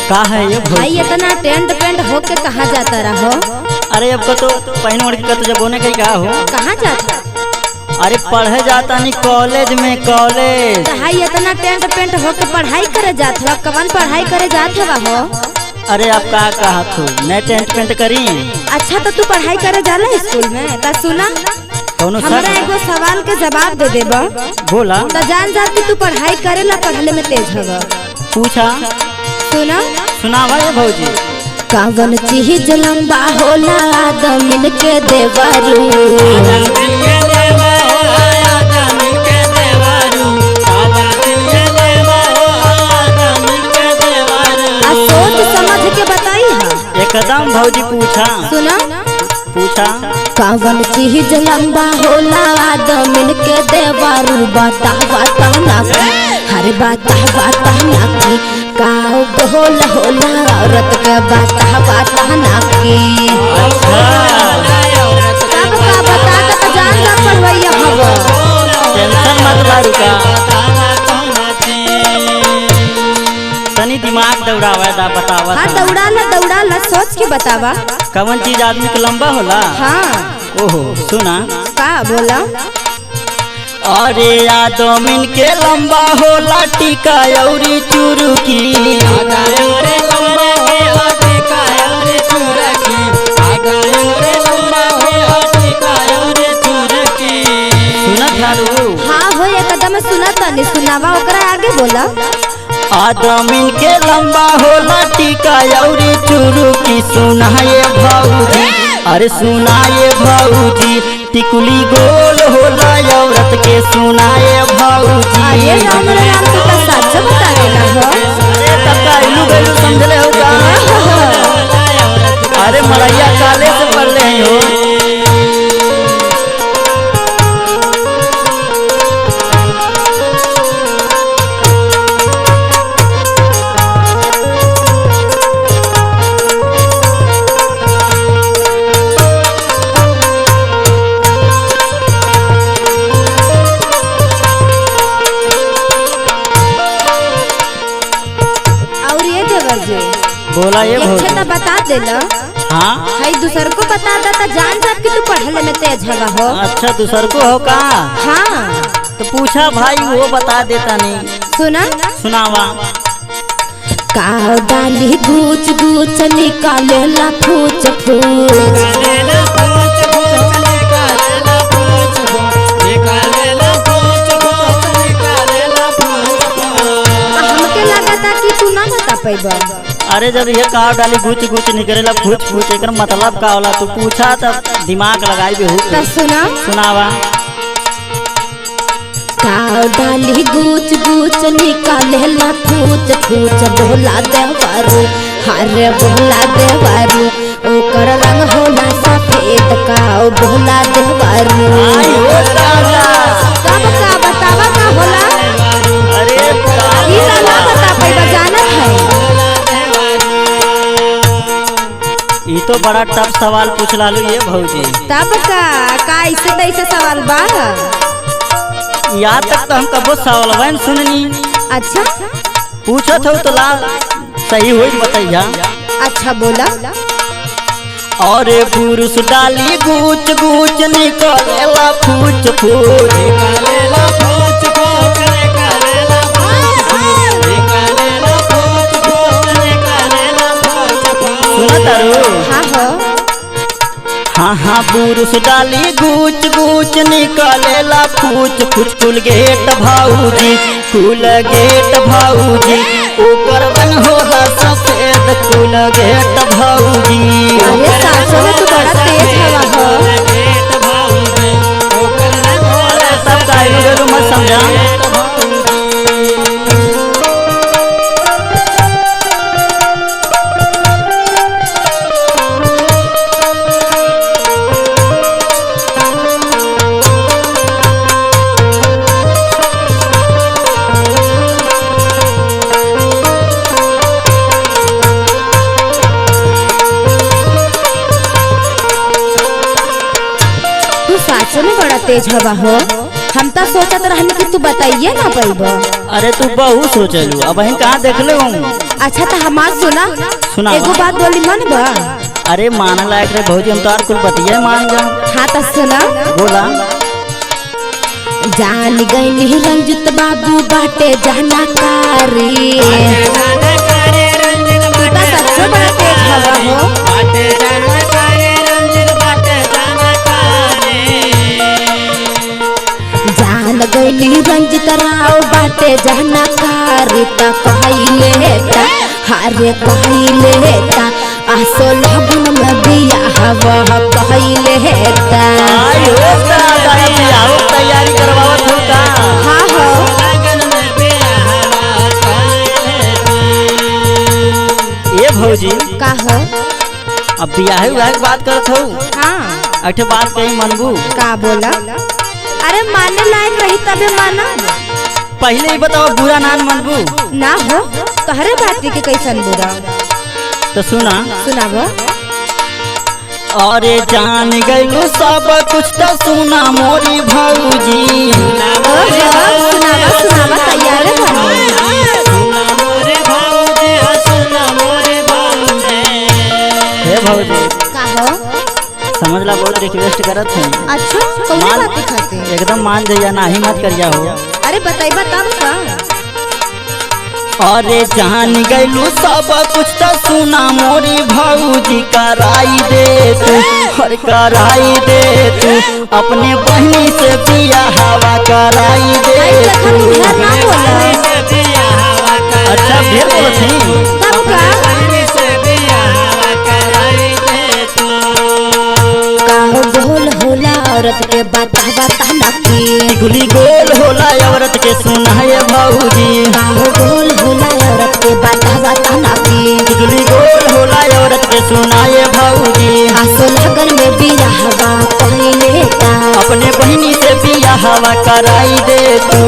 का है ये भाई इतना टेंट पेंट होके कहाँ जाता रहो? अरे अब तो पहन ओढ़ के तो जब होने कहीं का हो। कहाँ जाता? अरे पढ़े जाता नहीं कॉलेज में कॉलेज। भाई इतना टेंट पेंट होके पढ़ाई करे जात हो? कवन पढ़ाई करे जात हो? अरे आप का कहा तू मैं टेंट पेंट करी। अच्छा तो तू पढ़ाई करे जाला स्कूल में? ता सुना हमरा एगो सवाल के जवाब दे देबा। बोला। तो जान जाती तू पढ़ाई करेला पढ़ले में तेज हवा। पूछा। सुना। सुनावा ये भौजी। कावन चीज लंबा होला आदमी के देवरू। सोच समझ के बताई है। एकदम भौजी पूछा। सुना। पूछा। कावन चीज लंबा होला आदमी के देवरू। बता बता ना हर बता बता ना की काऊ बोल होला औरत के बता बता ना की। सब का बता के जान जा पढ़वैया हवा। टेंशन मत ला रुका। तनी दिमाग दौड़ावा दा बतावा। हाँ दौड़ा ला सोच के बतावा। कवन चीज आदमी के लंबा होला? हाँ। ओहो सुना। का बोला? अरे आदमिन के लंबा होला टीका औरी चुरुकी। सुना थारू? हाँ हो एकदम सुना तनी सुनावा ओकरा आगे बोला। आदमिन के लंबा होला टीका औरी चुरुकी। सुनाए भौजी अरे सुनाए भौजी टिकुली गोल होला औरत के। सुनाए भौजी। अरे राम राम तू तो सच बता देला हो। अरे तक्का इलू गइलू समझले हो का? अरे मलैया काले से पढ़ ले हो। बोला ये भौजी। तो बता देला। हाँ। हाय दूसर को बता देता जान जा कि तू पढ़ले में तेज हवा हो। अच्छा दूसर को हो का? हाँ। तो पूछा भाई वो बता देता नहीं। सुना। सुनावा। काव डाली गूच गूच निकालेला फूच फूच। हमके लगता कि तू ना बता पैबा। अरे जब ये काव डाली गुच गुच निकलेला फूच फूच एकर मतलब का होला? तू पूछा तब दिमाग लगाई बेहू। तो सुना। सुनावा। काव डाली गूच गूच निकालेला फूच फूच। बोला देवरू हरे बोला देवरू ओकर रंग होला सफेद। काव बोला देवरू। कब का बतावा का होला? अरे ई ना बता पैबा जानत है। ये तो बड़ा टफ सवाल पूछ लालू ये भौजी। तब का ऐसे तैसे सवाल बा? याद तक तो हम कबो सवाल सुननी। अच्छा पूछत हो तो ला सही हो बताइया। अच्छा बोला। और पुरुष डाली गूच गूच निकलेला फूच फूच। हाँ हो। हाँ हाँ पुरुष डाली गूच गूच निकलेला फूच फूच। कुल गेट भौजी कुल गेट भौजी ऊपर रंग होला सफेद। कुल गेट भौजी। अरे सासो में तू बड़ा तेज हवा हो। सब का मत समझा। तू सासो में बड़ा तेज हवा हो। हम तो सोचत रहनी कि तू बताइए ना पैबो। अरे तू बहुत सोचलू, अब हम कहाँ देख ले हूँ। अच्छा तो हमार सुना सुना एगो बात बोली मन बा। अरे मान लायक रे भौजी, हम तो और कुल बतिया मान जा। हाँ तो सुना बोला। जान गई रंजित बाबू बाटे जानकारी, सबसे बड़ा तेज हवा हो। जान गई रंजित राव बाटे जानकारी त कहले ता हारे कहले ता आसो लगन में बिया हवा कहले ता। आई हो दादा बियाह तैयारी करवावत हो का। हाँ हो ये भौजी का हो। अब बियाह उयाह के बात करत हो। हाँ अठे बात कही मनबू। का बोला। अरे माने लायक रही तबे माना। पहले ही बताओ बुरा नान मनबू ना हो तोहरे बात के कैसन बुरा। तो सुना। सुनाबो। अरे जान गइलू सब कुछ तो सुना मोरी भौजी। सुनाबा सुनाबा तैयार है। हे भौजी का हो। समझला, बहुत रिक्वेस्ट करत है। अच्छा कौन बात खाते। एकदम मान जाइया, ना ही मत करिया हो। अरे बताइबा तब का। अरे जान गइलू सब कुछ तो सुना मोरी भौजी, कराई दे तू हर कराई दे तू अपने बहनी से बियाहवा कराई दे तू। अच्छा ढेर बोलत है। तब का गोल होला औरत के बाता बाता नकी। गुली गोल होला औरत के सुनाए भौजी। गोल होला औरत के बाता बाता नकी। गुली गोल होला औरत के सुनाए भौजी। आसो लगन में बियाहवा कहले ता अपने बहनी से बियाहवा कराई दे तू।